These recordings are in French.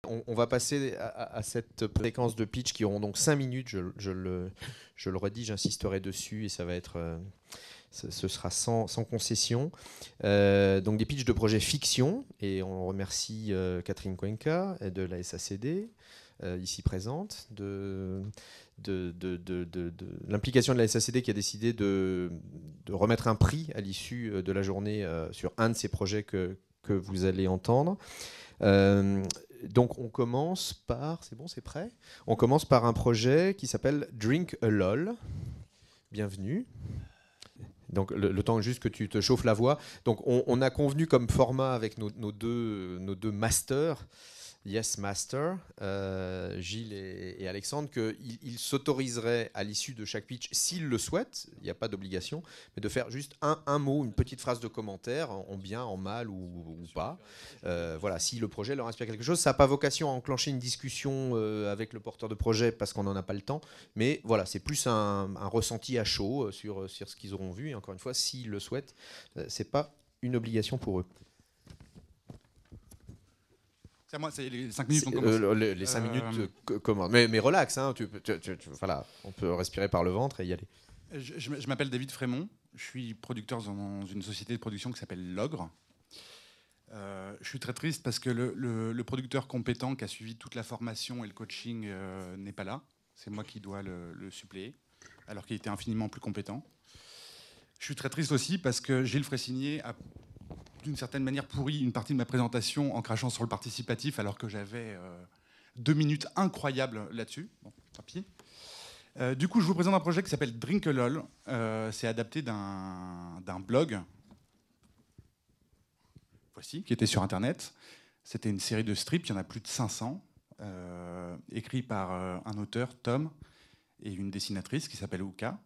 On va passer à cette séquence de pitch qui auront donc 5 minutes. Je le redis, j'insisterai dessus et ça va être, ce sera sans concession. Donc des pitchs de projets fiction et on remercie Catherine Cuenca de la SACD ici présente de l'implication de la SACD qui a décidé de remettre un prix à l'issue de la journée sur un de ces projets que vous allez entendre. Donc on commence par, c'est bon, c'est prêt. On commence par un projet qui s'appelle Drink a LOL. Bienvenue. Donc le temps juste que tu te chauffes la voix. Donc on a convenu comme format avec nos deux masters, Yes Master, Gilles et Alexandre, qu'ils s'autoriseraient à l'issue de chaque pitch, s'ils le souhaitent, il n'y a pas d'obligation, mais de faire juste un mot, une petite phrase de commentaire, en bien, en mal ou pas. Voilà, si le projet leur inspire quelque chose. Ça n'a pas vocation à enclencher une discussion avec le porteur de projet parce qu'on n'en a pas le temps, mais voilà, c'est plus un ressenti à chaud sur ce qu'ils auront vu. Et encore une fois, s'ils le souhaitent, ce n'est pas une obligation pour eux. C'est à moi, c'est les 5 minutes. On commence. Les 5 minutes commencent. Mais relax, hein, voilà, on peut respirer par le ventre et y aller. Je m'appelle David Frémont, je suis producteur dans une société de production qui s'appelle L'Ogre. Je suis très triste parce que le producteur compétent qui a suivi toute la formation et le coaching n'est pas là. C'est moi qui dois le suppléer, alors qu'il était infiniment plus compétent. Je suis très triste aussi parce que Gilles Fressigné a d'une certaine manière pourri une partie de ma présentation en crachant sur le participatif alors que j'avais 2 minutes incroyables là-dessus. Bon, tant pis. Du coup, je vous présente un projet qui s'appelle Drink a LOL. C'est adapté d'un blog, voici, qui était sur Internet. C'était une série de strips, il y en a plus de 500, écrits par un auteur, Tom, et une dessinatrice qui s'appelle Uka.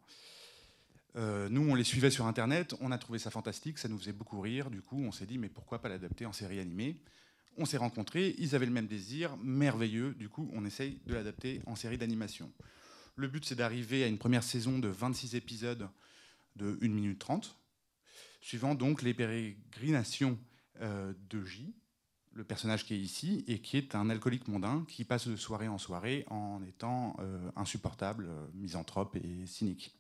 Nous, on les suivait sur Internet, on a trouvé ça fantastique, ça nous faisait beaucoup rire. Du coup, on s'est dit, mais pourquoi pas l'adapter en série animée ? On s'est rencontrés, ils avaient le même désir, merveilleux. Du coup, on essaye de l'adapter en série d'animation. Le but, c'est d'arriver à une première saison de 26 épisodes de 1 minute 30, suivant donc les pérégrinations de J, le personnage qui est ici, et qui est un alcoolique mondain qui passe de soirée en soirée en étant insupportable, misanthrope et cynique.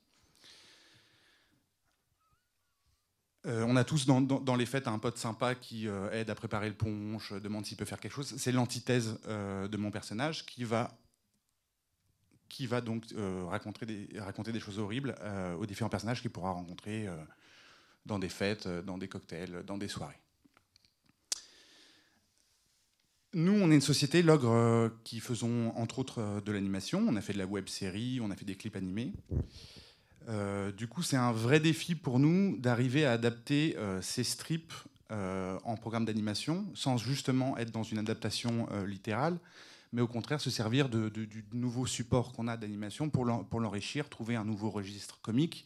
On a tous dans les fêtes un pote sympa qui aide à préparer le punch, demande s'il peut faire quelque chose. C'est l'antithèse de mon personnage qui va donc raconter des choses horribles aux différents personnages qu'il pourra rencontrer dans des fêtes, dans des cocktails, dans des soirées. Nous, on est une société, L'Ogre, qui faisons entre autres de l'animation. On a fait de la web-série, on a fait des clips animés. Du coup, c'est un vrai défi pour nous d'arriver à adapter ces strips en programme d'animation sans justement être dans une adaptation littérale, mais au contraire se servir du nouveau support qu'on a d'animation pour l'enrichir, trouver un nouveau registre comique,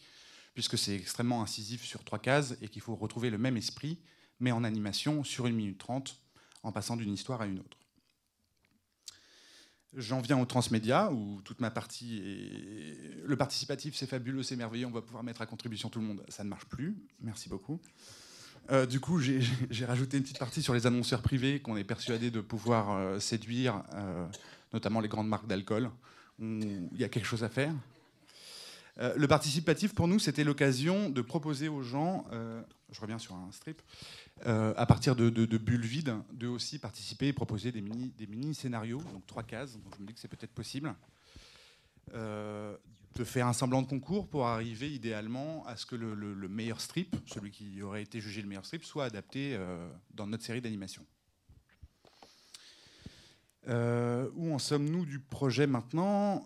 puisque c'est extrêmement incisif sur 3 cases et qu'il faut retrouver le même esprit, mais en animation sur 1 minute 30, en passant d'une histoire à une autre. J'en viens au transmédia, où toute ma partie est... Le participatif, c'est fabuleux, c'est merveilleux, on va pouvoir mettre à contribution tout le monde. Ça ne marche plus, merci beaucoup. Du coup, j'ai rajouté une petite partie sur les annonceurs privés qu'on est persuadé de pouvoir séduire, notamment les grandes marques d'alcool, où il y a quelque chose à faire. Le participatif, pour nous, c'était l'occasion de proposer aux gens, je reviens sur un strip, à partir de bulles vides, de aussi participer et proposer des mini-scénarios, donc 3 cases, donc je me dis que c'est peut-être possible, de faire un semblant de concours pour arriver idéalement à ce que le meilleur strip, celui qui aurait été jugé le meilleur strip, soit adapté dans notre série d'animation. Où en sommes-nous du projet maintenant ?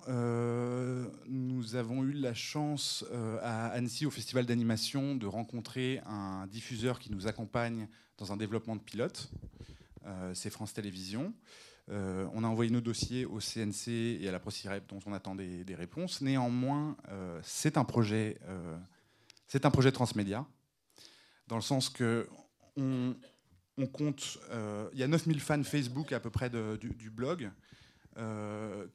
Nous avons eu la chance à Annecy, au Festival d'animation, de rencontrer un diffuseur qui nous accompagne dans un développement de pilote. C'est France Télévisions. On a envoyé nos dossiers au CNC et à la ProCirep dont on attend des réponses. Néanmoins, c'est un projet transmédia, dans le sens que on compte, il y a 9000 fans Facebook à peu près du blog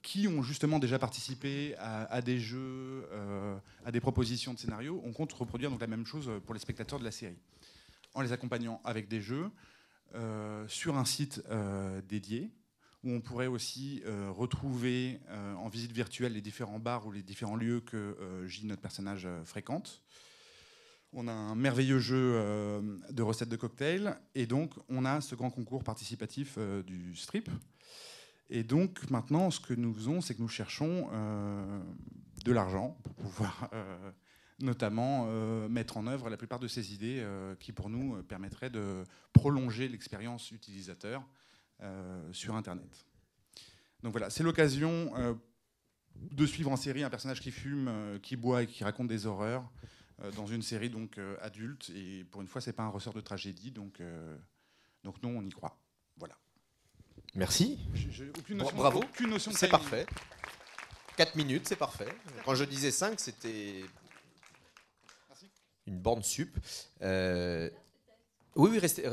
qui ont justement déjà participé à des jeux, à des propositions de scénarios. On compte reproduire donc la même chose pour les spectateurs de la série, en les accompagnant avec des jeux sur un site dédié où on pourrait aussi retrouver en visite virtuelle les différents bars ou les différents lieux que Gilles, notre personnage, fréquente. On a un merveilleux jeu de recettes de cocktails, et donc on a ce grand concours participatif du strip. Et donc maintenant, ce que nous faisons, c'est que nous cherchons de l'argent pour pouvoir notamment mettre en œuvre la plupart de ces idées qui, pour nous, permettraient de prolonger l'expérience utilisateur sur Internet. Donc voilà, c'est l'occasion de suivre en série un personnage qui fume, qui boit et qui raconte des horreurs dans une série donc adulte. Et pour une fois, c'est pas un ressort de tragédie, donc nous, on y croit. Voilà. Merci. J'ai aucune notion, Bravo. Aucune notion de C'est timing. parfait. 4 minutes, c'est parfait. Quand je disais 5, c'était une borne sup. Oui, restez,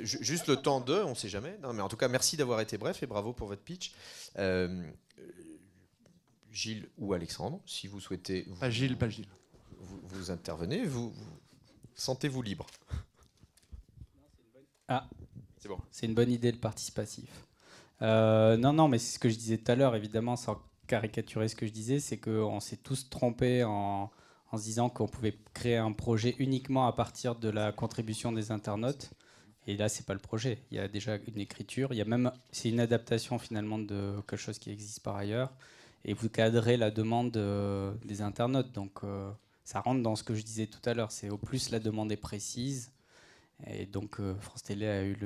juste le temps de, on ne sait jamais. Non, mais en tout cas, merci d'avoir été bref et bravo pour votre pitch. Gilles ou Alexandre, si vous souhaitez... Pas Gilles. Vous intervenez, vous sentez-vous libre. Ah, c'est bon. C'est une bonne idée, le participatif. Non, mais c'est ce que je disais tout à l'heure, évidemment, sans caricaturer ce que je disais, c'est qu'on s'est tous trompés en se disant qu'on pouvait créer un projet uniquement à partir de la contribution des internautes. Et là, c'est pas le projet. Il y a déjà une écriture. Il y a même, c'est une adaptation finalement de quelque chose qui existe par ailleurs. Et vous cadrez la demande des internautes. Donc, ça rentre dans ce que je disais tout à l'heure. C'est au plus la demande est précise. Et donc, France Télé a eu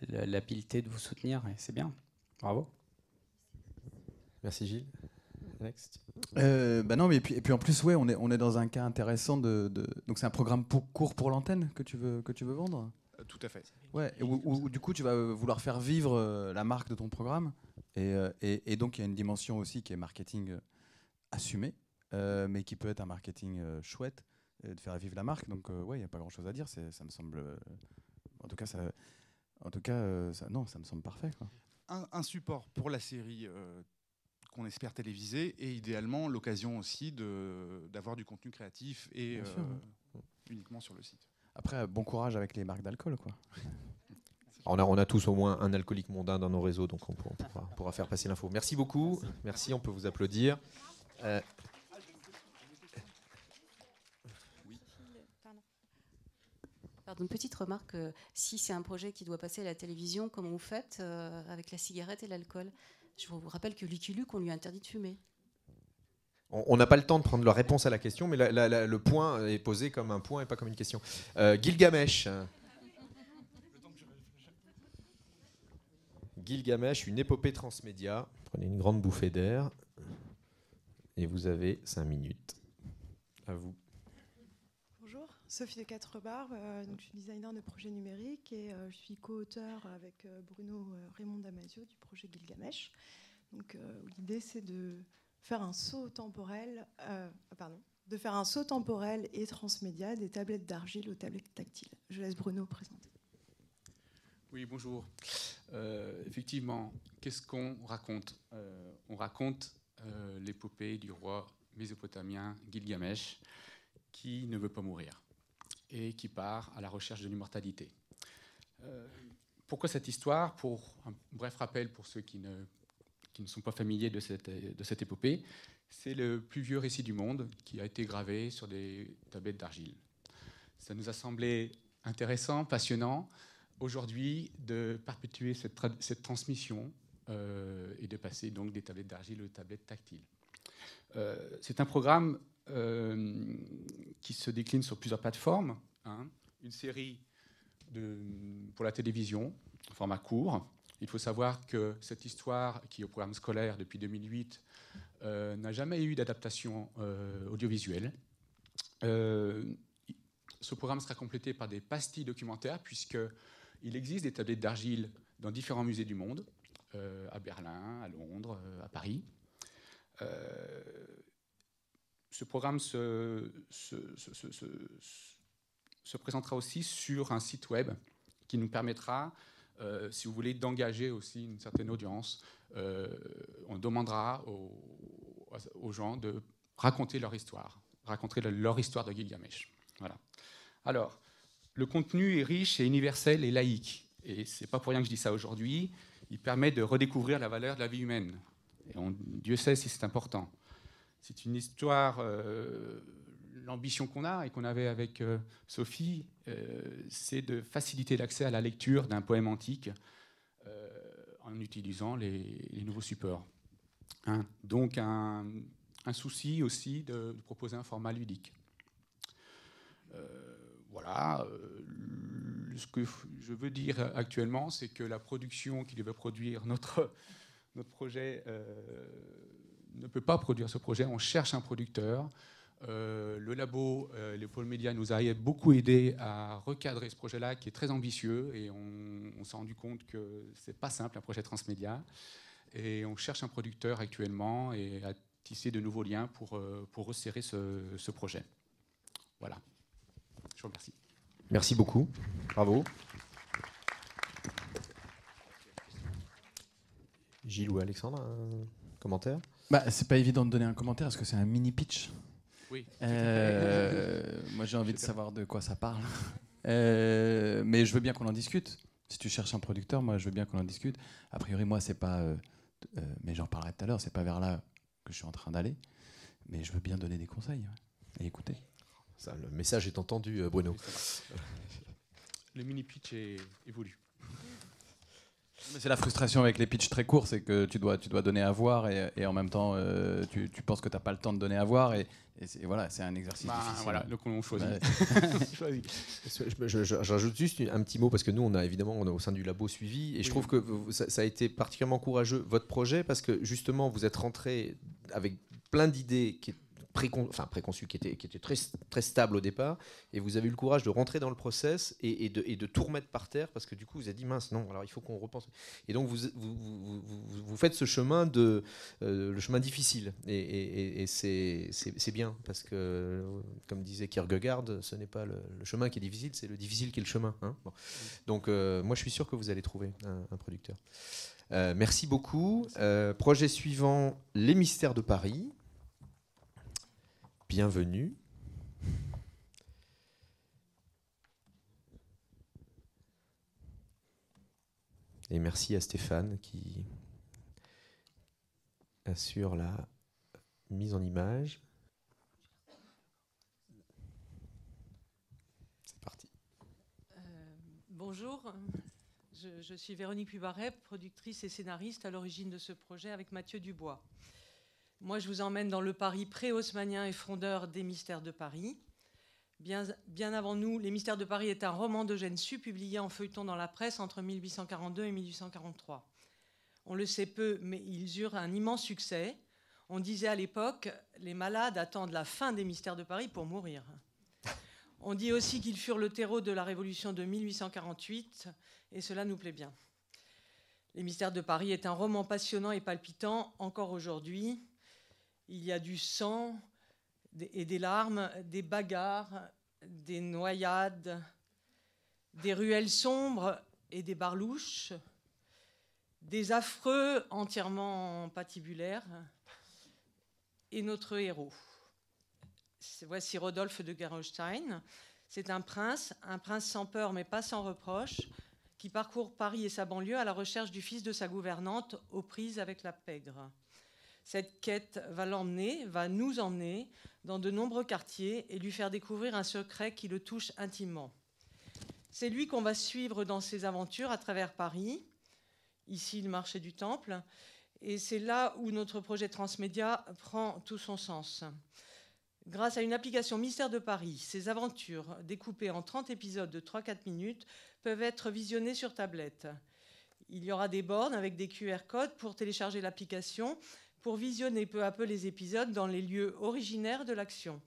l'habileté de vous soutenir. Et c'est bien. Bravo. Merci Gilles. Next. Non, mais et puis en plus, ouais, on est dans un cas intéressant donc c'est un programme court pour l'antenne que tu veux vendre. Tout à fait. Ouais, où du coup tu vas vouloir faire vivre la marque de ton programme, et donc il y a une dimension aussi qui est marketing assumé, mais qui peut être un marketing chouette, de faire vivre la marque. Donc ouais, il n'y a pas grand chose à dire. Ça me semble, en tout cas ça me semble parfait, quoi. Un support pour la série qu'on espère téléviser, et idéalement l'occasion aussi d'avoir du contenu créatif et uniquement sur le site. Après, bon courage avec les marques d'alcool, quoi. On a tous au moins un alcoolique mondain dans nos réseaux, donc on pourra faire passer l'info. Merci beaucoup. Merci, on peut vous applaudir. Pardon, une petite remarque, si c'est un projet qui doit passer à la télévision, comment vous faites avec la cigarette et l'alcool ? Je vous rappelle que Lucky Luke, on lui a interdit de fumer. On n'a pas le temps de prendre la réponse à la question, mais le point est posé comme un point et pas comme une question. Gilgamesh. Gilgamesh, une épopée transmédia. Prenez une grande bouffée d'air. Et vous avez 5 minutes. À vous. Bonjour, Sophie de Quatre-Barbes. Donc je suis designer de projets numériques et je suis co-auteur avec Bruno Raymond Damasio du projet Gilgamesh. Donc l'idée c'est de faire un saut temporel, et transmédia des tablettes d'argile aux tablettes tactiles. Je laisse Bruno présenter. Oui, bonjour. Effectivement, qu'est-ce qu'on raconte ? On raconte l'épopée du roi mésopotamien Gilgamesh qui ne veut pas mourir et qui part à la recherche de l'immortalité. Pourquoi cette histoire ? Pour un bref rappel pour ceux qui ne sont pas familiers de cette épopée, c'est le plus vieux récit du monde qui a été gravé sur des tablettes d'argile. Ça nous a semblé intéressant, passionnant, aujourd'hui, de perpétuer cette transmission et de passer donc des tablettes d'argile aux tablettes tactiles. C'est un programme qui se décline sur plusieurs plateformes. Une série pour la télévision, format court. Il faut savoir que cette histoire, qui est au programme scolaire depuis 2008, n'a jamais eu d'adaptation audiovisuelle. Ce programme sera complété par des pastilles documentaires, puisqu'il existe des tablettes d'argile dans différents musées du monde, à Berlin, à Londres, à Paris. Ce programme se présentera aussi sur un site web qui nous permettra, si vous voulez, d'engager aussi une certaine audience. On demandera aux gens de raconter leur histoire de Gilgamesh. Voilà. Alors, le contenu est riche et universel et laïque. Et ce n'est pas pour rien que je dis ça aujourd'hui. il permet de redécouvrir la valeur de la vie humaine. Et Dieu sait si c'est important. C'est une histoire, l'ambition qu'on a et qu'on avait avec Sophie, c'est de faciliter l'accès à la lecture d'un poème antique en utilisant les nouveaux supports. Hein. Donc un souci aussi de proposer un format ludique. Voilà. Ce que je veux dire actuellement, c'est que la production qui devait produire notre projet ne peut pas produire ce projet. On cherche un producteur. Le labo, les pôles médias nous a beaucoup aidé à recadrer ce projet-là qui est très ambitieux et on s'est rendu compte que c'est pas simple un projet transmédia. Et on cherche un producteur actuellement et à tisser de nouveaux liens pour resserrer ce projet. Voilà. Je vous remercie. Merci beaucoup. Bravo. Gilles ou Alexandre, un commentaire? C'est pas évident de donner un commentaire parce que c'est un mini pitch. Oui. Moi, j'ai envie de savoir de quoi ça parle. Mais je veux bien qu'on en discute. Si tu cherches un producteur, moi, je veux bien qu'on en discute. A priori, moi, c'est pas... mais j'en parlerai tout à l'heure. C'est pas vers là que je suis en train d'aller. Mais je veux bien donner des conseils et écouter. Ça, le message est entendu, Bruno. Le mini-pitch est voulu. Mais c'est la frustration avec les pitchs très courts, c'est que tu dois donner à voir et en même temps tu penses que tu n'as pas le temps de donner à voir et voilà, c'est un exercice difficile. Voilà, donc on choisit. Je rajoute juste un petit mot parce que nous, on est au sein du labo suivi et je trouve que ça a été particulièrement courageux votre projet parce que justement vous êtes rentré avec plein d'idées qui préconçues, qui étaient très, très stables au départ, et vous avez eu le courage de rentrer dans le process et de tout remettre par terre, parce que du coup vous avez dit mince, non, alors il faut qu'on repense. Et donc vous faites ce chemin, le chemin difficile, et c'est bien, parce que, comme disait Kierkegaard, ce n'est pas le chemin qui est difficile, c'est le difficile qui est le chemin. Hein. Bon. Donc moi je suis sûr que vous allez trouver un producteur. Merci beaucoup. Projet suivant, Les Mystères de Paris. Bienvenue. Et merci à Stéphane qui assure la mise en image. C'est parti. Bonjour, je suis Véronique Pubaret, productrice et scénariste à l'origine de ce projet avec Mathieu Dubois. Moi, je vous emmène dans le Paris pré-haussmannien et frondeur des Mystères de Paris. Bien avant nous, Les Mystères de Paris est un roman d'Eugène Sue publié en feuilleton dans la presse entre 1842 et 1843. On le sait peu, mais ils eurent un immense succès. On disait à l'époque, les malades attendent la fin des Mystères de Paris pour mourir. On dit aussi qu'ils furent le terreau de la Révolution de 1848, et cela nous plaît bien. Les Mystères de Paris est un roman passionnant et palpitant encore aujourd'hui. Il y a du sang et des larmes, des bagarres, des noyades, des ruelles sombres et des barlouches, des affreux entièrement patibulaires, et notre héros. Voici Rodolphe de Gerolstein. C'est un prince sans peur mais pas sans reproche, qui parcourt Paris et sa banlieue à la recherche du fils de sa gouvernante aux prises avec la pègre. Cette quête va nous emmener dans de nombreux quartiers et lui faire découvrir un secret qui le touche intimement. C'est lui qu'on va suivre dans ses aventures à travers Paris, ici le marché du Temple, et c'est là où notre projet transmédia prend tout son sens. Grâce à une application Mystères de Paris, ces aventures, découpées en 30 épisodes de 3-4 minutes, peuvent être visionnées sur tablette. Il y aura des bornes avec des QR codes pour télécharger l'application, pour visionner peu à peu les épisodes dans les lieux originaires de l'action.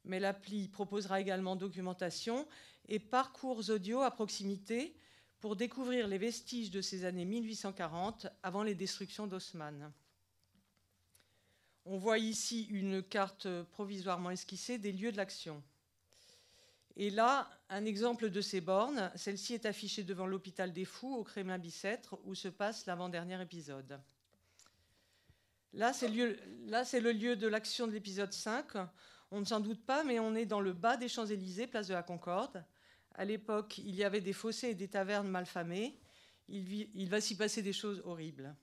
Mais l'appli proposera également documentation et parcours audio à proximité pour découvrir les vestiges de ces années 1840 avant les destructions d'Haussmann. On voit ici une carte provisoirement esquissée des lieux de l'action. Et là, un exemple de ces bornes. Celle-ci est affichée devant l'hôpital des Fous au Kremlin-Bicêtre où se passe l'avant-dernier épisode. Là, c'est le lieu de l'action de l'épisode 5. On ne s'en doute pas, mais on est dans le bas des Champs-Élysées, place de la Concorde. À l'époque, il y avait des fossés et des tavernes malfamées. il va s'y passer des choses horribles.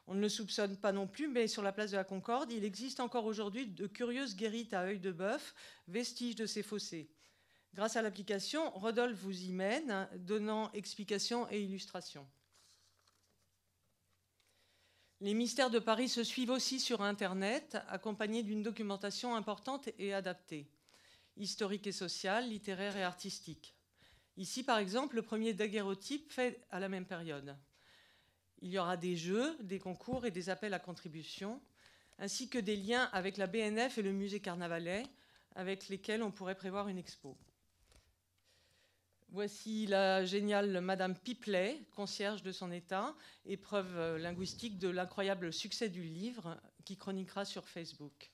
On ne le soupçonne pas non plus, mais sur la place de la Concorde, il existe encore aujourd'hui de curieuses guérites à œil de bœuf, vestiges de ces fossés. Grâce à l'application, Rodolphe vous y mène, donnant explications et illustrations. Les mystères de Paris se suivent aussi sur Internet, accompagnés d'une documentation importante et adaptée, historique et sociale, littéraire et artistique. Ici, par exemple, le premier daguerréotype fait à la même période. Il y aura des jeux, des concours et des appels à contribution, ainsi que des liens avec la BNF et le musée Carnavalet, avec lesquels on pourrait prévoir une expo. Voici la géniale Madame Pipelet, concierge de son état, épreuve linguistique de l'incroyable succès du livre, qui chroniquera sur Facebook.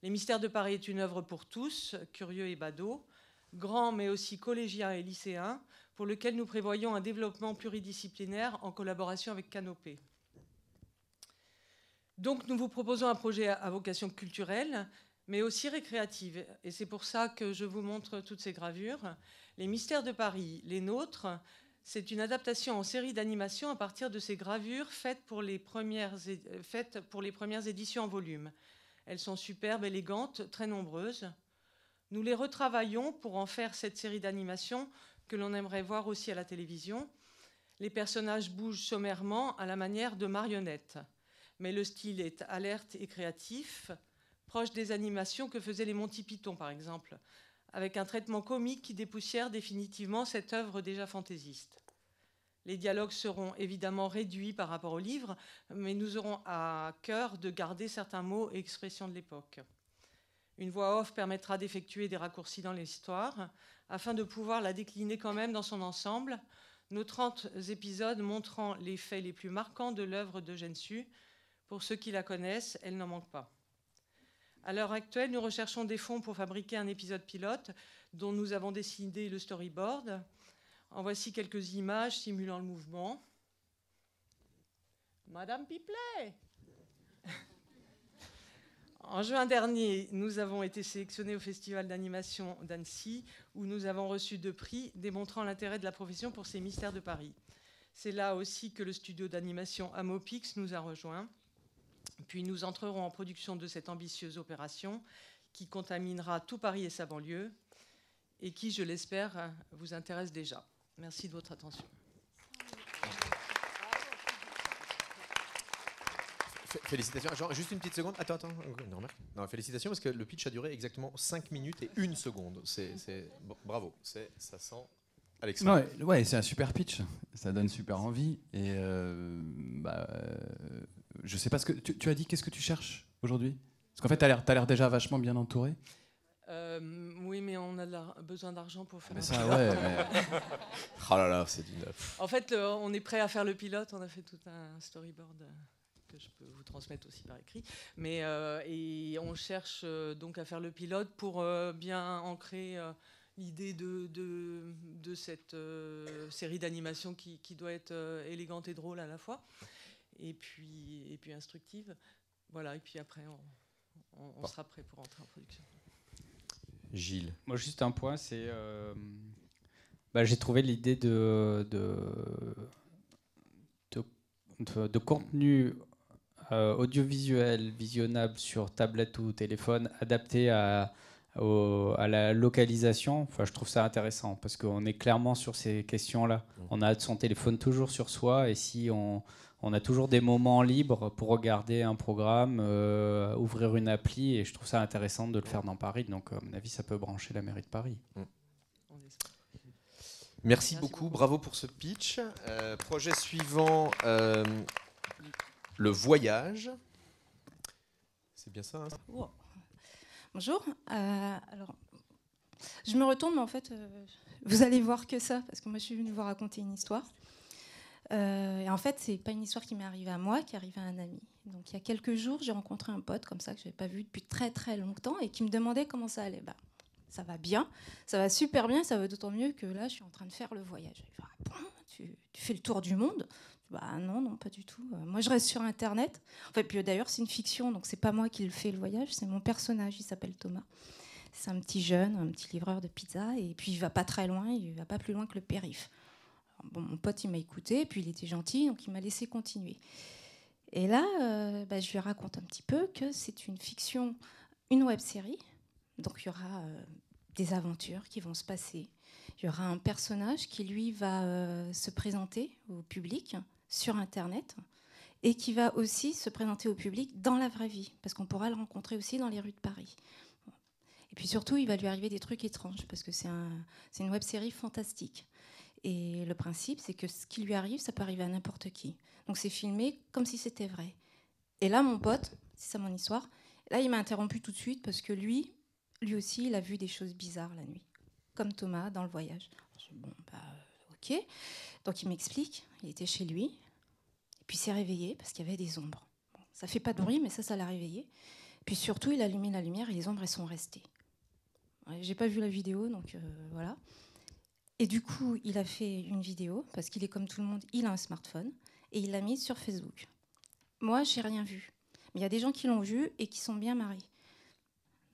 Les mystères de Paris est une œuvre pour tous, curieux et badauds, grands mais aussi collégiens et lycéens, pour lequel nous prévoyons un développement pluridisciplinaire en collaboration avec Canopé. Donc nous vous proposons un projet à vocation culturelle, mais aussi récréative. Et c'est pour ça que je vous montre toutes ces gravures. Les mystères de Paris, les nôtres, c'est une adaptation en série d'animation à partir de ces gravures faites pour les premières éditions en volume. Elles sont superbes, élégantes, très nombreuses. Nous les retravaillons pour en faire cette série d'animation que l'on aimerait voir aussi à la télévision. Les personnages bougent sommairement à la manière de marionnettes, mais le style est alerte et créatif, proche des animations que faisaient les Monty Python, par exemple, avec un traitement comique qui dépoussière définitivement cette œuvre déjà fantaisiste. Les dialogues seront évidemment réduits par rapport au livre, mais nous aurons à cœur de garder certains mots et expressions de l'époque. Une voix off permettra d'effectuer des raccourcis dans l'histoire, afin de pouvoir la décliner quand même dans son ensemble, nos 30 épisodes montrant les faits les plus marquants de l'œuvre d'Eugène Sue. Pour ceux qui la connaissent, elle n'en manque pas. À l'heure actuelle, nous recherchons des fonds pour fabriquer un épisode pilote dont nous avons dessiné le storyboard. En voici quelques images simulant le mouvement. Madame Pipelet! En juin dernier, nous avons été sélectionnés au Festival d'animation d'Annecy, où nous avons reçu 2 prix, démontrant l'intérêt de la profession pour ces mystères de Paris. C'est là aussi que le studio d'animation Amopix nous a rejoints. Puis nous entrerons en production de cette ambitieuse opération qui contaminera tout Paris et sa banlieue, et qui, je l'espère, vous intéresse déjà. Merci de votre attention. Félicitations. Genre, juste une petite seconde. Attends. Non, félicitations parce que le pitch a duré exactement 5 minutes et 1 seconde. Bon, bravo. Ça sent Alexandre. Ouais, c'est un super pitch. Ça donne super envie. Et je sais pas ce que tu as dit. Qu'est-ce que tu cherches aujourd'hui? Parce qu'en fait, t'as l'air déjà vachement bien entouré. Oui, mais on a besoin d'argent pour faire. Mais ça, ouais. Oh là là, c'est d'une. En fait, on est prêt à faire le pilote. On a fait tout un storyboard que je peux vous transmettre aussi par écrit. Mais et on cherche donc à faire le pilote pour bien ancrer l'idée de cette série d'animation qui doit être élégante et drôle à la fois, et puis instructive. Voilà. Et puis après, on sera prêt pour entrer en production. Gilles. Moi, juste un point, c'est j'ai trouvé l'idée de contenu audiovisuel visionnable sur tablette ou téléphone adapté à la localisation. Enfin, je trouve ça intéressant parce qu'on est clairement sur ces questions-là. On a son téléphone toujours sur soi, et si on a toujours des moments libres pour regarder un programme, ouvrir une appli, et je trouve ça intéressant de le faire dans Paris. Donc, à mon avis, ça peut brancher la mairie de Paris. Merci beaucoup, bravo pour ce pitch. Projet suivant, le voyage. C'est bien ça, hein? Wow. Bonjour. Alors, je me retourne, mais en fait, vous allez voir que ça, parce que moi, je suis venue vous raconter une histoire. Et en fait, c'est pas une histoire qui m'est arrivée à moi, qui est arrivée à un ami. Donc, il y a quelques jours, j'ai rencontré un pote comme ça que je n'avais pas vu depuis très très longtemps et qui me demandait comment ça allait. Ça va bien, ça va super bien, ça va d'autant mieux que là, je suis en train de faire le voyage. Il fait, ah bon, tu fais le tour du monde? Non, pas du tout. Moi, je reste sur Internet. En fait, puis d'ailleurs, c'est une fiction, donc c'est pas moi qui le fais le voyage, c'est mon personnage. Il s'appelle Thomas. C'est un petit jeune, un petit livreur de pizza, et puis il va pas très loin, il va pas plus loin que le périph'. Bon, mon pote, il m'a écouté, puis il était gentil, donc il m'a laissé continuer. Et là, je lui raconte un petit peu que c'est une fiction, une web-série. Donc il y aura des aventures qui vont se passer. Il y aura un personnage qui, lui, va se présenter au public sur Internet et qui va aussi se présenter au public dans la vraie vie, parce qu'on pourra le rencontrer aussi dans les rues de Paris. Et puis surtout, il va lui arriver des trucs étranges, parce que c'est une web-série fantastique. Et le principe, c'est que ce qui lui arrive, ça peut arriver à n'importe qui. Donc c'est filmé comme si c'était vrai. Et là, mon pote, c'est ça mon histoire, là, il m'a interrompu tout de suite, parce que lui aussi, il a vu des choses bizarres la nuit, comme Thomas dans le voyage. Je dis, bon, ok. Donc il m'explique, il était chez lui, et puis il s'est réveillé parce qu'il y avait des ombres. Bon, ça fait pas de bruit, mais ça l'a réveillé. Puis surtout, il a allumé la lumière et les ombres, elles sont restées. J'ai pas vu la vidéo, donc voilà. Et du coup, il a fait une vidéo, parce qu'il est comme tout le monde, il a un smartphone, et il l'a mise sur Facebook. Moi, j'ai rien vu. Mais il y a des gens qui l'ont vu et qui sont bien marrés.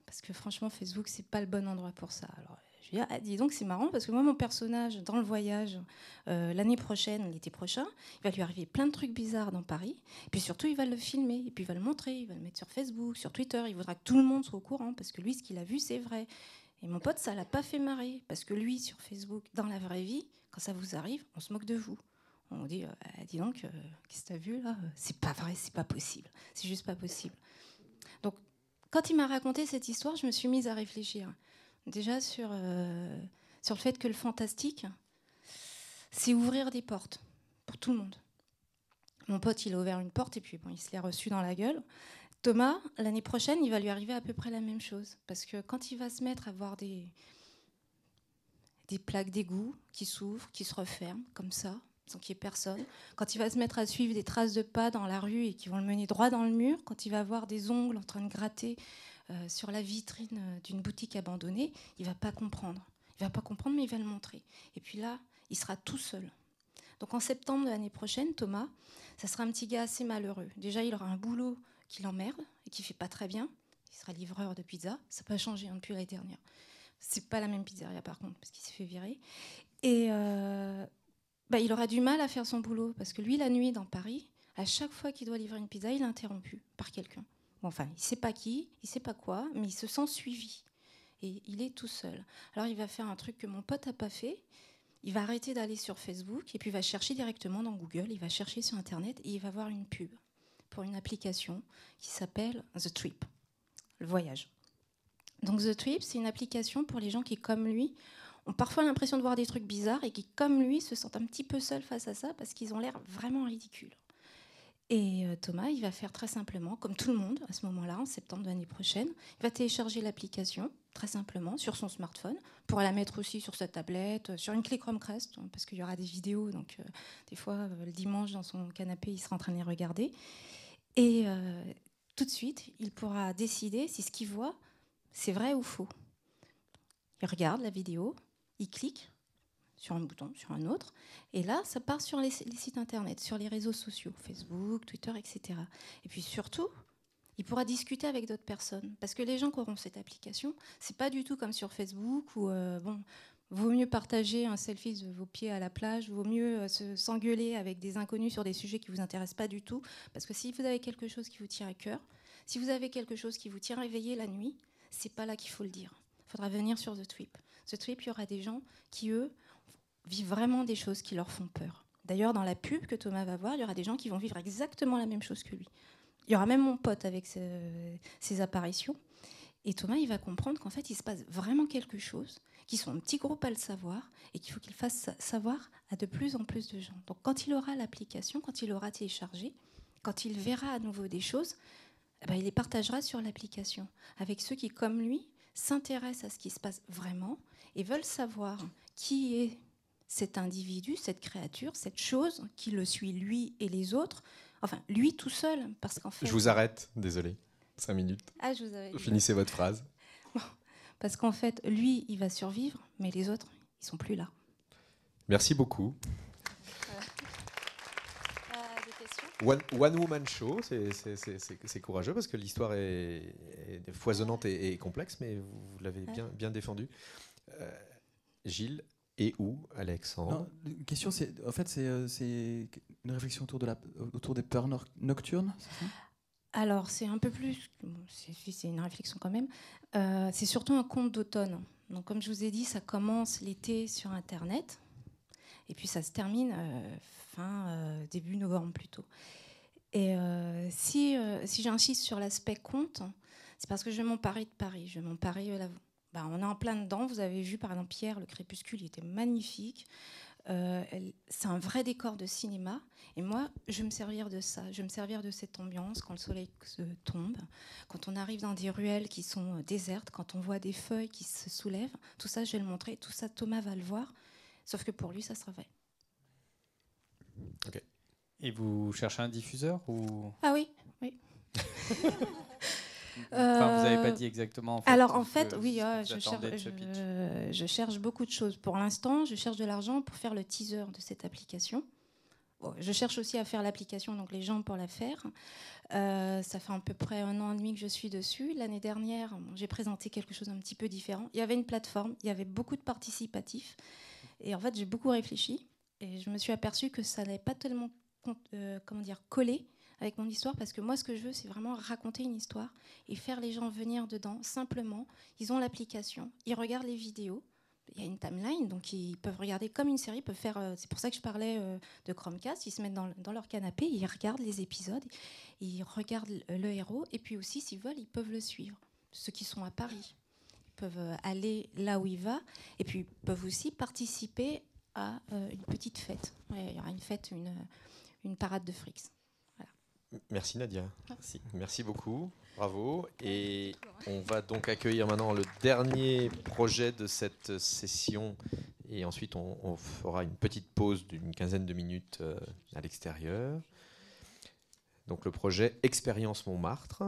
Parce que franchement, Facebook, c'est pas le bon endroit pour ça. Alors, je lui ai dit, dis donc, c'est marrant, parce que moi, mon personnage, dans le voyage, l'année prochaine, l'été prochain, il va lui arriver plein de trucs bizarres dans Paris. Et puis surtout, il va le filmer, et puis il va le montrer, il va le mettre sur Facebook, sur Twitter. Il voudra que tout le monde soit au courant, parce que lui, ce qu'il a vu, c'est vrai. Et mon pote, ça l'a pas fait marrer, parce que lui, sur Facebook, dans la vraie vie, quand ça vous arrive, on se moque de vous. On dit, dis donc, qu'est-ce que tu as vu là ? C'est pas vrai, c'est pas possible. C'est juste pas possible. Donc, quand il m'a raconté cette histoire, je me suis mise à réfléchir. Déjà sur le fait que le fantastique, c'est ouvrir des portes pour tout le monde. Mon pote, il a ouvert une porte et puis bon, il se l'est reçu dans la gueule. Thomas, l'année prochaine, il va lui arriver à peu près la même chose. Parce que quand il va se mettre à voir des plaques d'égout qui s'ouvrent, qui se referment, comme ça, sans qu'il y ait personne, quand il va se mettre à suivre des traces de pas dans la rue et qui vont le mener droit dans le mur, quand il va voir des ongles en train de gratter sur la vitrine d'une boutique abandonnée, il ne va pas comprendre. Il ne va pas comprendre, mais il va le montrer. Et puis là, il sera tout seul. Donc en septembre de l'année prochaine, Thomas, ça sera un petit gars assez malheureux. Déjà, il aura un boulot qui l'emmerde et qui ne fait pas très bien. Il sera livreur de pizza. Ça n'a pas changé depuis l'année dernière. C'est pas la même pizzeria, par contre, parce qu'il s'est fait virer. Et il aura du mal à faire son boulot, parce que lui, la nuit, dans Paris, à chaque fois qu'il doit livrer une pizza, il est interrompu par quelqu'un. Bon, enfin, il ne sait pas qui, il ne sait pas quoi, mais il se sent suivi. Et il est tout seul. Alors, il va faire un truc que mon pote n'a pas fait. Il va arrêter d'aller sur Facebook, et puis il va chercher directement dans Google, il va chercher sur Internet, et il va voir une pub pour une application qui s'appelle The Trip, le voyage. Donc The Trip, c'est une application pour les gens qui, comme lui, ont parfois l'impression de voir des trucs bizarres et qui, comme lui, se sentent un petit peu seuls face à ça parce qu'ils ont l'air vraiment ridicules. Et Thomas, il va faire très simplement, comme tout le monde, à ce moment-là, en septembre de l'année prochaine, il va télécharger l'application, très simplement, sur son smartphone, pour la mettre aussi sur sa tablette, sur une clé Chromecast, parce qu'il y aura des vidéos, donc des fois, le dimanche, dans son canapé, il sera en train de les regarder. Et tout de suite, il pourra décider si ce qu'il voit, c'est vrai ou faux. Il regarde la vidéo, il clique sur un bouton, sur un autre, et là, ça part sur les sites internet, sur les réseaux sociaux, Facebook, Twitter, etc. Et puis surtout, il pourra discuter avec d'autres personnes, parce que les gens qui auront cette application, c'est pas du tout comme sur Facebook où vaut mieux partager un selfie de vos pieds à la plage, vaut mieux s'engueuler avec des inconnus sur des sujets qui vous intéressent pas du tout, parce que si vous avez quelque chose qui vous tient à cœur, si vous avez quelque chose qui vous tient réveillé la nuit, c'est pas là qu'il faut le dire. Il faudra venir sur The Trip. The Trip, il y aura des gens qui, eux, vivent vraiment des choses qui leur font peur. D'ailleurs, dans la pub que Thomas va voir, il y aura des gens qui vont vivre exactement la même chose que lui. Il y aura même mon pote avec ses apparitions. Et Thomas, il va comprendre qu'en fait, il se passe vraiment quelque chose, qu'ils sont un petit groupe à le savoir, et qu'il faut qu'il fasse savoir à de plus en plus de gens. Donc, quand il aura l'application, quand il l'aura téléchargée, quand il verra à nouveau des choses, il les partagera sur l'application avec ceux qui, comme lui, s'intéressent à ce qui se passe vraiment et veulent savoir qui est cet individu, cette créature, cette chose qui le suit lui et les autres. Enfin, lui tout seul, parce qu'en fait... Je vous arrête, désolé. 5 minutes. Ah, je vous avais dit. Finissez votre phrase. Bon, parce qu'en fait, lui, il va survivre, mais les autres, ils sont plus là. Merci beaucoup. Des questions ? One Woman Show, c'est courageux parce que l'histoire est foisonnante et complexe, mais vous l'avez bien défendu. Gilles, et où, Alexandre? Non, la question, c'est une réflexion autour des peurs nocturnes, c'est ça? Alors, c'est un peu plus... C'est une réflexion quand même. C'est surtout un conte d'automne. Donc, comme je vous ai dit, ça commence l'été sur Internet. Et puis, ça se termine début novembre plutôt. Et si j'insiste sur l'aspect conte, c'est parce que je vais m'emparer de Paris. Je vais m'emparer... on est en plein dedans. Vous avez vu, par exemple, hier, le crépuscule, il était magnifique. C'est un vrai décor de cinéma. Et moi, je vais me servir de ça. Je vais me servir de cette ambiance quand le soleil se tombe, quand on arrive dans des ruelles qui sont désertes, quand on voit des feuilles qui se soulèvent. Tout ça, je vais le montrer. Tout ça, Thomas va le voir. Sauf que pour lui, ça sera vrai. Ok. Et vous cherchez un diffuseur ou... Ah oui. Vous n'avez pas dit exactement. En fait, oui, je cherche beaucoup de choses. Pour l'instant, je cherche de l'argent pour faire le teaser de cette application. Bon, je cherche aussi à faire l'application, donc les gens pour la faire. Ça fait à peu près 1 an et demi que je suis dessus. L'année dernière, j'ai présenté quelque chose un petit peu différent. Il y avait une plateforme, il y avait beaucoup de participatifs. Et en fait, j'ai beaucoup réfléchi. Et je me suis aperçue que ça n'allait pas tellement coller avec mon histoire, parce que moi, ce que je veux, c'est vraiment raconter une histoire et faire les gens venir dedans, simplement. Ils ont l'application, ils regardent les vidéos, il y a une timeline, donc ils peuvent regarder comme une série, ils peuvent faire, c'est pour ça que je parlais de Chromecast, ils se mettent dans leur canapé, ils regardent les épisodes, ils regardent le héros, et puis aussi, s'ils veulent, ils peuvent le suivre. Ceux qui sont à Paris, ils peuvent aller là où il va, et puis ils peuvent aussi participer à une petite fête. Il y aura une fête, une parade de frics. Merci Nadia. Merci beaucoup. Bravo. Et on va donc accueillir maintenant le dernier projet de cette session. Et ensuite, on fera une petite pause d'une quinzaine de minutes à l'extérieur. Donc le projet Expérience Montmartre.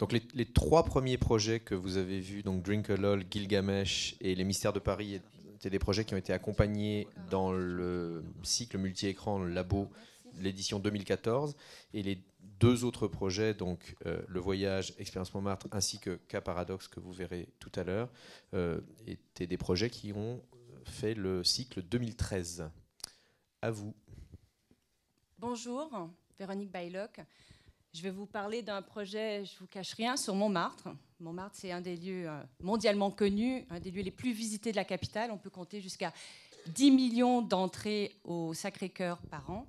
Donc les 3 premiers projets que vous avez vus, donc Drink a Lol, Gilgamesh et Les Mystères de Paris, c'était des projets qui ont été accompagnés dans le cycle multi-écran Labo, l'édition 2014. Et les 2 autres projets, donc Le Voyage, Expérience Montmartre, ainsi que Cas Paradoxe, que vous verrez tout à l'heure, étaient des projets qui ont fait le cycle 2013. À vous. Bonjour, Véronique Baylock. Je vais vous parler d'un projet, je ne vous cache rien, sur Montmartre. Montmartre, c'est un des lieux mondialement connus, un des lieux les plus visités de la capitale. On peut compter jusqu'à 10 millions d'entrées au Sacré-Cœur par an.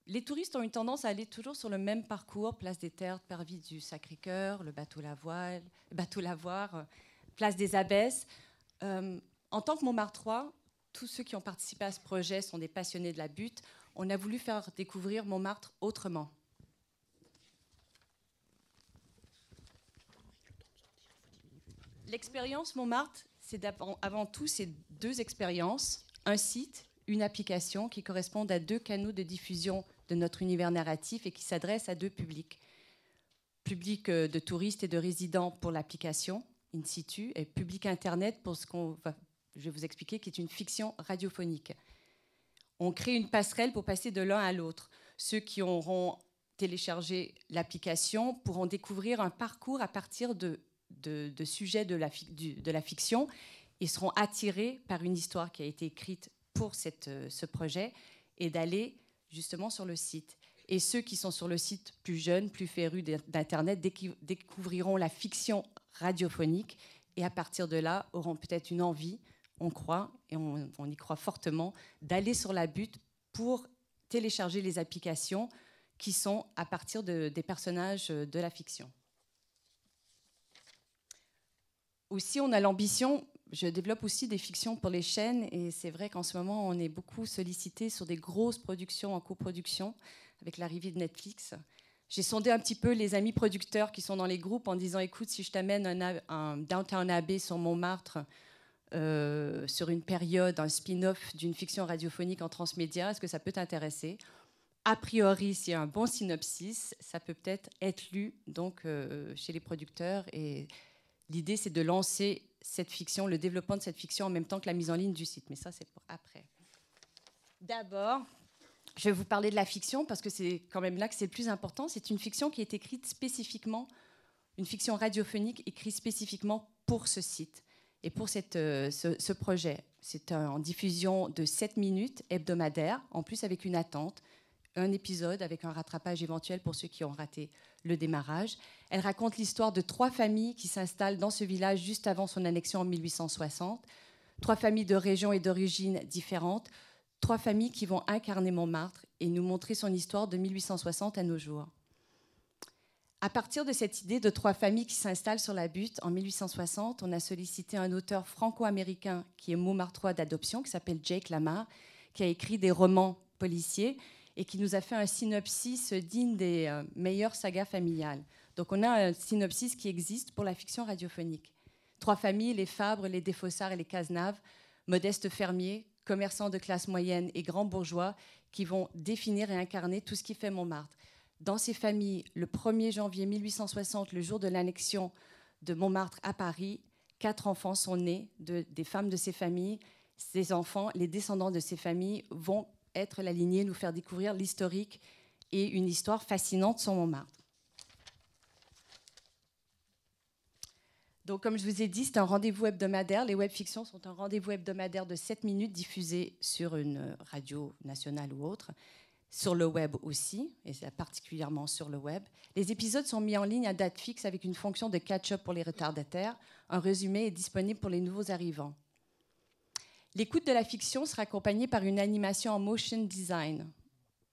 Les touristes ont une tendance à aller toujours sur le même parcours, place des Terres, parvis du Sacré-Cœur, le bateau Lavoir, place des Abbesses. En tant que Montmartrois, tous ceux qui ont participé à ce projet sont des passionnés de la butte. On a voulu faire découvrir Montmartre autrement. L'expérience Montmartre, c'est avant tout ces 2 expériences, un site, une application qui correspondent à 2 canaux de diffusion de notre univers narratif et qui s'adressent à 2 publics. Public de touristes et de résidents pour l'application in situ et public Internet pour je vais vous expliquer, qui est une fiction radiophonique. On crée une passerelle pour passer de l'un à l'autre. Ceux qui auront téléchargé l'application pourront découvrir un parcours à partir de sujets de la fiction et seront attirés par une histoire qui a été écrite pour ce projet et d'aller justement sur le site. Et ceux qui sont sur le site plus jeunes, plus férus d'Internet, découvriront la fiction radiophonique et à partir de là auront peut-être une envie, on croit, et on y croit fortement, d'aller sur la butte pour télécharger les applications qui sont à partir des personnages de la fiction. Aussi, on a l'ambition, je développe aussi des fictions pour les chaînes, et c'est vrai qu'en ce moment, on est beaucoup sollicité sur des grosses productions en coproduction, avec l'arrivée de Netflix. J'ai sondé un petit peu les amis producteurs qui sont dans les groupes en disant, écoute, si je t'amène un Downton Abbey sur Montmartre, sur une période, un spin-off d'une fiction radiophonique en transmédia, est-ce que ça peut t'intéresser? A priori, s'il y a un bon synopsis, ça peut peut-être être lu donc, chez les producteurs. Et l'idée, c'est de lancer cette fiction, le développement de cette fiction en même temps que la mise en ligne du site. Mais ça, c'est pour après. D'abord, je vais vous parler de la fiction parce que c'est quand même là que c'est le plus important. C'est une fiction qui est écrite spécifiquement une fiction radiophonique écrite spécifiquement pour ce site et pour ce projet. C'est en diffusion de 7 minutes hebdomadaire, en plus avec une attente, un épisode avec un rattrapage éventuel pour ceux qui ont raté le démarrage. Elle raconte l'histoire de 3 familles qui s'installent dans ce village juste avant son annexion en 1860. 3 familles de régions et d'origines différentes. 3 familles qui vont incarner Montmartre et nous montrer son histoire de 1860 à nos jours. À partir de cette idée de 3 familles qui s'installent sur la butte, en 1860, on a sollicité un auteur franco-américain qui est montmartrois d'adoption, qui s'appelle Jake Lamar, qui a écrit des romans policiers et qui nous a fait un synopsis digne des meilleures sagas familiales. Donc on a un synopsis qui existe pour la fiction radiophonique. 3 familles, les Fabre, les Desfossards et les Cazenave, modestes fermiers, commerçants de classe moyenne et grands bourgeois, qui vont définir et incarner tout ce qui fait Montmartre. Dans ces familles, le 1er janvier 1860, le jour de l'annexion de Montmartre à Paris, 4 enfants sont nés des femmes de ces familles. Ces enfants, les descendants de ces familles, vont être la lignée, nous faire découvrir l'historique et une histoire fascinante sur Montmartre. Donc, comme je vous ai dit, c'est un rendez-vous hebdomadaire. Les webfictions sont un rendez-vous hebdomadaire de 7 minutes diffusé sur une radio nationale ou autre, sur le web aussi, et c'est particulièrement sur le web. Les épisodes sont mis en ligne à date fixe avec une fonction de catch-up pour les retardataires. Un résumé est disponible pour les nouveaux arrivants. L'écoute de la fiction sera accompagnée par une animation en motion design,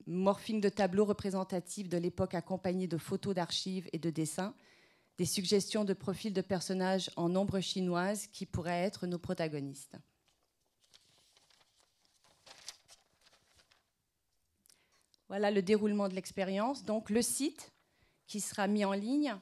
morphing de tableaux représentatifs de l'époque accompagnés de photos d'archives et de dessins, des suggestions de profils de personnages en ombre chinoise qui pourraient être nos protagonistes. Voilà le déroulement de l'expérience. Donc le site qui sera mis en ligne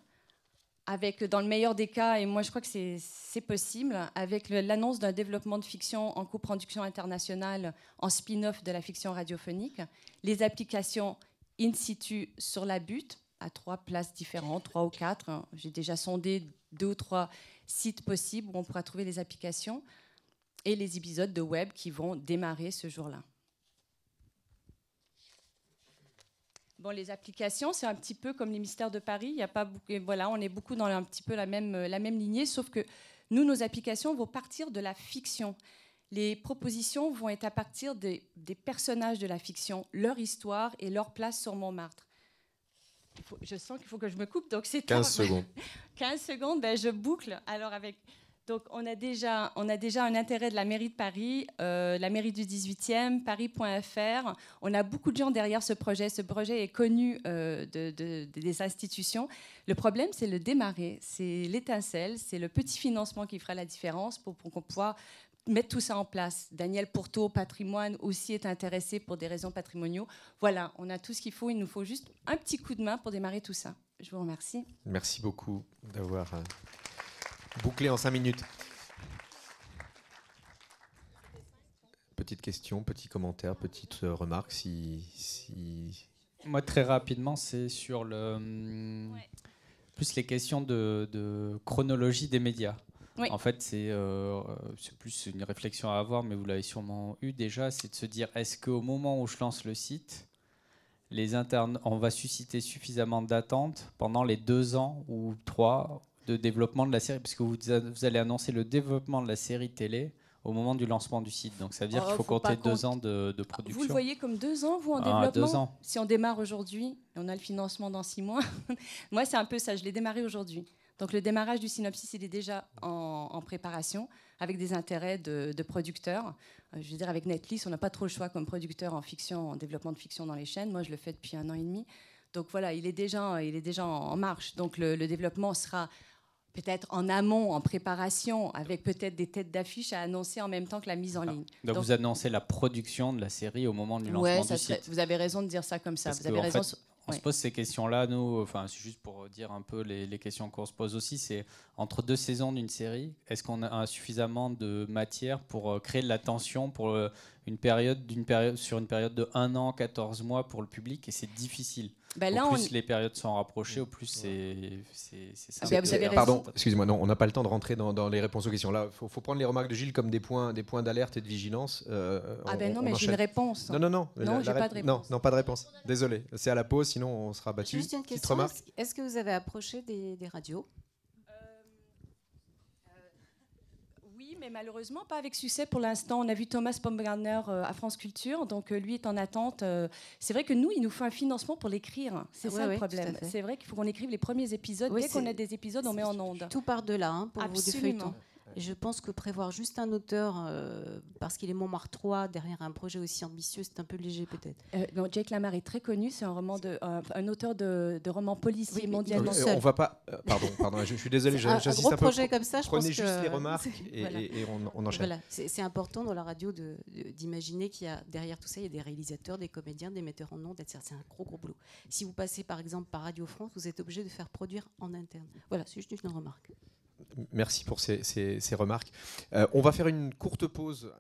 avec, dans le meilleur des cas, et moi je crois que c'est possible, avec l'annonce d'un développement de fiction en coproduction internationale en spin-off de la fiction radiophonique, les applications in situ sur la butte, à 3 places différentes, 3 ou 4. J'ai déjà sondé 2 ou 3 sites possibles où on pourra trouver les applications, et les épisodes de web qui vont démarrer ce jour-là. Bon, les applications, c'est un petit peu comme les Mystères de Paris. Il y a pas beaucoup, voilà, on est beaucoup dans un petit peu la même lignée, sauf que nous, nos applications vont partir de la fiction. Les propositions vont être à partir des personnages de la fiction, leur histoire et leur place sur Montmartre. Je sens qu'il faut que je me coupe, donc c'est 15 secondes. 15 secondes, ben je boucle. Alors donc on a déjà un intérêt de la mairie de Paris, la mairie du 18e, paris.fr. On a beaucoup de gens derrière ce projet. Ce projet est connu des institutions. Le problème, c'est le démarrer, c'est l'étincelle, c'est le petit financement qui fera la différence pour qu'on puisse mettre tout ça en place. Daniel Pourteau, Patrimoine, aussi est intéressé pour des raisons patrimoniaux. Voilà, on a tout ce qu'il faut. Il nous faut juste un petit coup de main pour démarrer tout ça. Je vous remercie. Merci beaucoup d'avoir bouclé en 5 minutes. Petite question, petit commentaire, petite remarque. Moi, très rapidement, c'est sur plus les questions de chronologie des médias. Oui. En fait, c'est plus une réflexion à avoir, mais vous l'avez sûrement eu déjà, c'est de se dire, est-ce qu'au moment où je lance le site, on va susciter suffisamment d'attentes pendant les 2 ans ou 3 de développement de la série, parce que vous allez annoncer le développement de la série télé au moment du lancement du site. Donc ça veut dire qu'il faut compter 2 ans de production. Vous le voyez comme 2 ans, vous, en développement ? 2 ans. Si on démarre aujourd'hui, et on a le financement dans 6 mois, moi c'est un peu ça, je l'ai démarré aujourd'hui. Donc le démarrage du synopsis, il est déjà en préparation, avec des intérêts de producteurs. Je veux dire, avec Netflix, on n'a pas trop le choix comme producteur en fiction, en développement de fiction dans les chaînes. Moi, je le fais depuis 1 an et demi. Donc voilà, il est déjà en marche. Donc le développement sera peut-être en amont, en préparation, avec peut-être des têtes d'affiche à annoncer en même temps que la mise en ligne. Donc vous annoncez la production de la série au moment du lancement du site. Vous avez raison de dire ça comme ça. Parce vous avez raison. On se pose ces questions-là, nous, c'est juste pour dire un peu les questions qu'on se pose aussi, c'est entre 2 saisons d'une série, est-ce qu'on a suffisamment de matière pour créer de la tension, pour sur une période de 1 an, 14 mois pour le public, et c'est difficile. Ben là, au plus les périodes sont rapprochées, au plus c'est ça. Ben, vous avez raison. Pardon, excusez-moi, non, on n'a pas le temps de rentrer dans les réponses aux questions. Là, faut prendre les remarques de Gilles comme des points d'alerte et de vigilance. Mais j'ai une réponse. Non, Non, j'ai pas de réponse. Non, pas de réponse. Désolé, c'est à la pause, sinon on sera battu. Juste une question. Est-ce que vous avez approché des radios? Oui, mais malheureusement pas avec succès pour l'instant. On a vu Thomas Baumgartner à France Culture, donc lui est en attente. C'est vrai que nous, il nous faut un financement pour l'écrire. C'est ça le problème. C'est vrai qu'il faut qu'on écrive les premiers épisodes. Dès qu'on a des épisodes, on met en onde. Tout part de là pour vous, des feuilletons. Et je pense que prévoir juste un auteur, parce qu'il est Montmartrois, derrière un projet aussi ambitieux, c'est un peu léger peut-être. Jake Lamar est très connu, c'est un auteur de romans policiers mondialement. On va pas. Pardon, je suis désolé, j'insiste un peu. Projet comme ça, je prenez pense juste que les remarques et on enchaîne. Voilà, c'est important dans la radio d'imaginer qu'il y a derrière tout ça, il y a des réalisateurs, des comédiens, des metteurs en ondes, etc. C'est un gros boulot. Si vous passez par exemple par Radio France, vous êtes obligé de faire produire en interne. Voilà, c'est juste une remarque. Merci pour ces remarques. On va faire une courte pause.